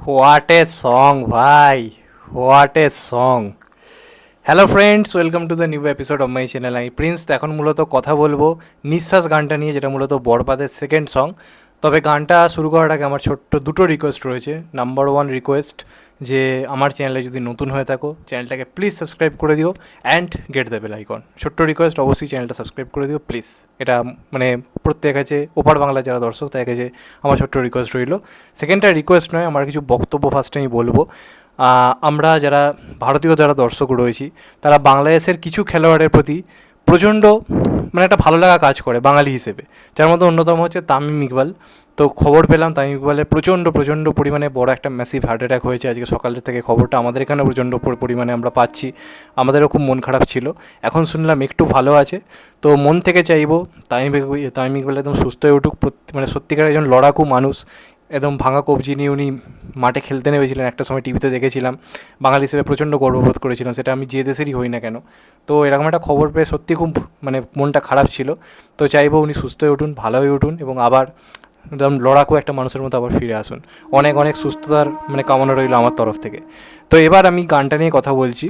What a song ভাই, what a song. Hello friends, welcome to the new episode of my channel. আমি Prince. এখন মূলত কথা বলবো নিঃশ্বাস গানটা নিয়ে, যেটা মূলত বরবাদের সেকেন্ড সং। তবে গানটা শুরু করার আগে আমার ছোট্ট দুটো রিকোয়েস্ট রয়েছে। নাম্বার ওয়ান রিকোয়েস্ট, যে আমার চ্যানেলে যদি নতুন হয়ে থাকো চ্যানেলটাকে প্লিজ সাবস্ক্রাইব করে দিও and get the bell icon. ছোট্ট রিকোয়েস্ট, অবশ্যই চ্যানেলটা সাবস্ক্রাইব করে দিও প্লিজ। এটা মানে প্রত্যেক কাছে, ওপার বাংলার যারা দর্শক তাদের কাছে আমার ছোট্ট রিকোয়েস্ট রইল। সেকেন্ডটা রিকোয়েস্ট নয়, আমার কিছু বক্তব্য ফার্স্টে আমি বলবো। আমরা যারা ভারতীয় যারা দর্শক রয়েছি, তারা বাংলাদেশের কিছু খেলোয়াড়ের প্রতি প্রচণ্ড মানে একটা ভালো লাগা কাজ করে বাঙালি হিসেবে, যার মধ্যে অন্যতম হচ্ছে তামিম ইকবাল। তো খবর পেলাম তামিম ইকবালের প্রচণ্ড পরিমাণে বড় একটা ম্যাসিভ হার্ট অ্যাটাক হয়েছে আজকে সকালের থেকে। খবরটা আমাদের এখানে প্রচণ্ড পরিমাণে আমরা পাচ্ছি, আমাদেরও খুব মন খারাপ ছিল। এখন শুনলাম একটু ভালো আছে। তো মন থেকে চাইবো তামিম ইকবাল একদম সুস্থ হয়ে উঠুক। মানে সত্যিকার একজন লড়াকু মানুষ, একদম ভাঙা কবজি নিয়ে উনি মাঠে খেলতে নেমেছিলেন। একটা সময় টিভিতে দেখেছিলাম, বাঙালি হিসেবে প্রচণ্ড গর্ববোধ করেছিলাম, সেটা আমি যে দেশেরই হই না কেন। তো এরকম একটা খবর পেয়ে সত্যি খুব মানে মনটা খারাপ ছিল। তো চাইবো উনি সুস্থ হয়ে উঠুন, ভালো হয়ে উঠুন এবং আবার একদম লড়াকু একটা মানুষের মতো আবার ফিরে আসুন। অনেক অনেক সুস্থতার মানে কামনা রইল আমার তরফ থেকে। তো এবার আমি গানটা নিয়ে কথা বলছি।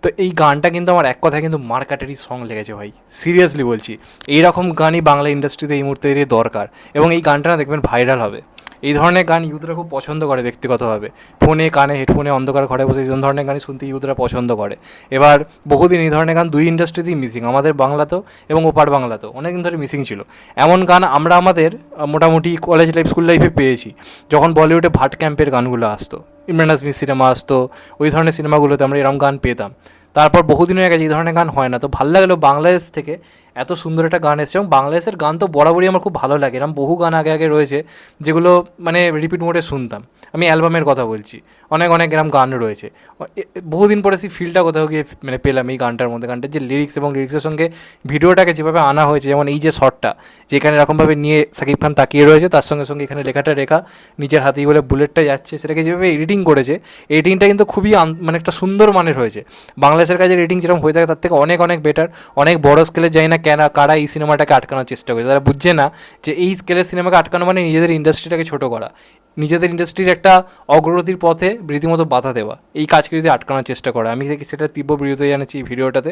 তো এই গানটা কিন্তু আমার এক কথায় কিন্তু মারকাটারি সং লেগেছে ভাই, সিরিয়াসলি বলছি। এইরকম গানই বাংলা ইন্ডাস্ট্রিতে এই মুহূর্তে দরকার, এবং এই গানটা না দেখবেন ভাইরাল হবে। এই ধরনের গান ইউথরা খুব পছন্দ করে ব্যক্তিগতভাবে। ফোনে, কানে, হেডফোনে, অন্ধকার ঘরে বসে এই ধরনের গানই শুনতে ইউথরা পছন্দ করে। এবার বহুদিন এই ধরনের গান দুই ইন্ডাস্ট্রিতেই মিসিং, আমাদের বাংলাতেও এবং ওপার বাংলাতেও অনেকদিন ধরে মিসিং ছিল। এমন গান আমরা আমাদের মোটামুটি কলেজ লাইফ, স্কুল লাইফে পেয়েছি, যখন বলিউডে ভাট ক্যাম্পের গানগুলো আসতো, ইমরান হাসমির সিনেমা আসতো, ওই ধরনের সিনেমাগুলোতে আমরা এরকম গান পেতাম। তারপর বহুদিন হয়ে গেছে এই ধরনের গান হয় না। তো ভালো লাগলো বাংলাদেশ থেকে এত সুন্দর একটা গান এসেছে, এবং বাংলাদেশের গান তো বরাবরই আমার খুব ভালো লাগে। এরকম বহু গান আগে রয়েছে যেগুলো মানে রিপিট মোডে শুনতাম। আমি অ্যালবামের কথা বলছি, অনেক অনেক এরকম গান রয়েছে। বহুদিন পরে সেই ফিলটা কোথাও গিয়ে মানে পেলাম এই গানটার মধ্যে। গানটার যে লিরিক্স এবং লিরিক্সের সঙ্গে ভিডিওটাকে যেভাবে আনা হয়েছে, যেমন এই যে শটটা যেখানে এরকমভাবে নিয়ে শাকিব খান তাকিয়ে রয়েছে, তার সঙ্গে সঙ্গে এখানে লেখাটা রেখা, নিচের হাতেই বলে বুলেটটা যাচ্ছে, সেটাকে যেভাবে এডিটিং করেছে, এডিটিংটা কিন্তু খুবই মানে একটা সুন্দর মানের হয়েছে। বাংলাদেশের কাছে রেটিং যেরকম হয়ে থাকে তার থেকে অনেক অনেক বেটার। অনেক বড় স্কেলে যায় না কেন, কারা এই সিনেমাটাকে আটকানোর চেষ্টা করেছে, তারা বুঝছে না যে এই স্কেলের সিনেমাকে আটকানো মানে নিজেদের ইন্ডাস্ট্রিটাকে ছোটো করা, নিজেদের ইন্ডাস্ট্রির একটা অগ্রগতির পথে রীতিমতো বাধা দেওয়া। এই কাজকে যদি আটকানোর চেষ্টা করে, আমি সেটা তীব্র বিরোধিতা জানাচ্ছি এই ভিডিওটাতে।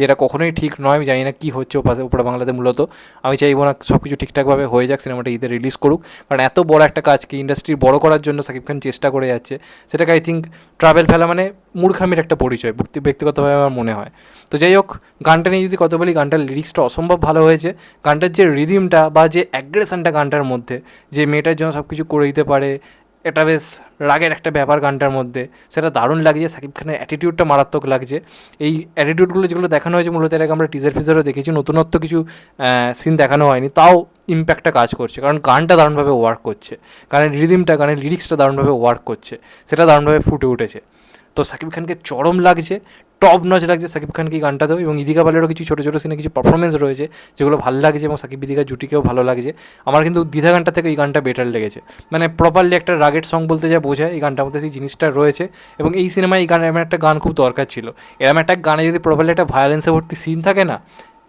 যেটা কখনোই ঠিক নয়। আমি জানি না কী হচ্ছে ওপরে বাংলাতে মূলত। আমি চাইবো না সব কিছু ঠিকঠাকভাবে হয়ে যাক, সিনেমাটা ঈদে রিলিজ করুক। কারণ এত বড় একটা কাজকে ইন্ডাস্ট্রি বড় করার জন্য শাকিব খান চেষ্টা করে যাচ্ছে, সেটাকে আই থিঙ্ক ট্রাভেল ফেলা মানে মূর্খামির একটা পরিচয় ব্যক্তিগতভাবে আমার মনে হয়। তো যাই হোক, গানটা নিয়ে যদি কথা বলি, গানটার লিরিক্সটা অসম্ভব ভালো হয়েছে। গানটার যে রিদিমটা বা যে অ্যাগ্রেশনটা গানটার মধ্যে, যে মেয়েটার জন্য সব কিছু করে দিতে পারে, এটা বেশ রাগের একটা ব্যাপার গানটার মধ্যে, সেটা দারুণ লাগছে। শাকিব খানের অ্যাটিটিউডটা মারাত্মক লাগছে। এই অ্যাটিটিউডগুলো যেগুলো দেখানো হয়েছে মূলত এর আগে আমরা টিজার ফিজারও দেখেছি, নতুনত্ব কিছু সিন দেখানো হয়নি, তাও ইম্প্যাক্টটা কাজ করছে। কারণ গানটা দারুণভাবে ওয়ার্ক করছে, গানের রিদিমটা, গানের লিরিক্সটা দারুণভাবে ওয়ার্ক করছে, সেটা দারুণভাবে ফুটে উঠেছে। তো শাকিব খানকে চরম লাগছে, টপ নচ লাগছে শাকিব খানকে এই গানটাতেও। এবং ইদিকা পালেরও কিছু ছোটো ছোটো সিনে কিছু পারফরমেন্স রয়েছে যেগুলো ভালো লাগছে, এবং সাকিব ইদিকা জুটিকেও ভালো লাগছে। আমার কিন্তু দ্বিধা গানটা থেকে এই গানটা বেটার লেগেছে। মানে প্রপারলি একটা রাগেট সং বলতে যা বোঝায়, এই গানটার মধ্যে সেই জিনিসটা রয়েছে। এবং এই সিনেমায় এই গান এমন একটা গান খুব দরকার ছিল। এরকম একটা গানে যদি প্রপারলি একটা ভায়োলেন্সে ভর্তি সিন থাকে না,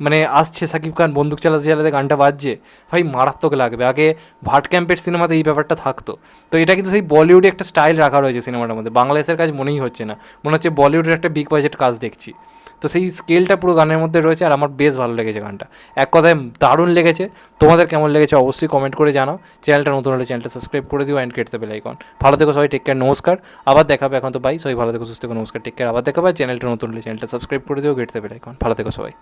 মানে আসছে শাকিব খান বন্দুক চালাতে চালাতে গানটা বাজছে, ভাই মারাত্মক লাগবে। আগে ভাট ক্যাম্পের সিনেমাতে এই ব্যাপারটা থাকতো। তো এটা কিন্তু সেই বলিউডে একটা স্টাইল রাখা রয়েছে সিনেমাটার মধ্যে, বাংলাদেশের কাজ মনেই হচ্ছে না, মনে হচ্ছে বলিউডের একটা বিগ বাজেট কাজ দেখছি। তো সেই স্কেলটা পুরো গানের মধ্যে রয়েছে, আর আমার বেশ ভালো লেগেছে গানটা, এক কথায় দারুণ লেগেছে। তোমাদের কেমন লেগেছে অবশ্যই কমেন্ট করে জানাও। চ্যানেলটা নতুন হলে চ্যানেলটা সাবস্ক্রাইব করে দিও অ্যান্ড কেটে বেল আইকন। ভালো থেকো সবাই, টেক কেয়ার, নমস্কার। আবার দেখাবে, এখন তো বাই, সবাই ভালো থেকো, সুস্থ থেকো, নমস্কার, টেক কেয়ার, আবার দেখাবে। চ্যানেলটা নতুন হলে চ্যানেলটা সাবস্ক্রাইব করে দিও, কেটে বেল আইকন। ভালো থেকো সবাই।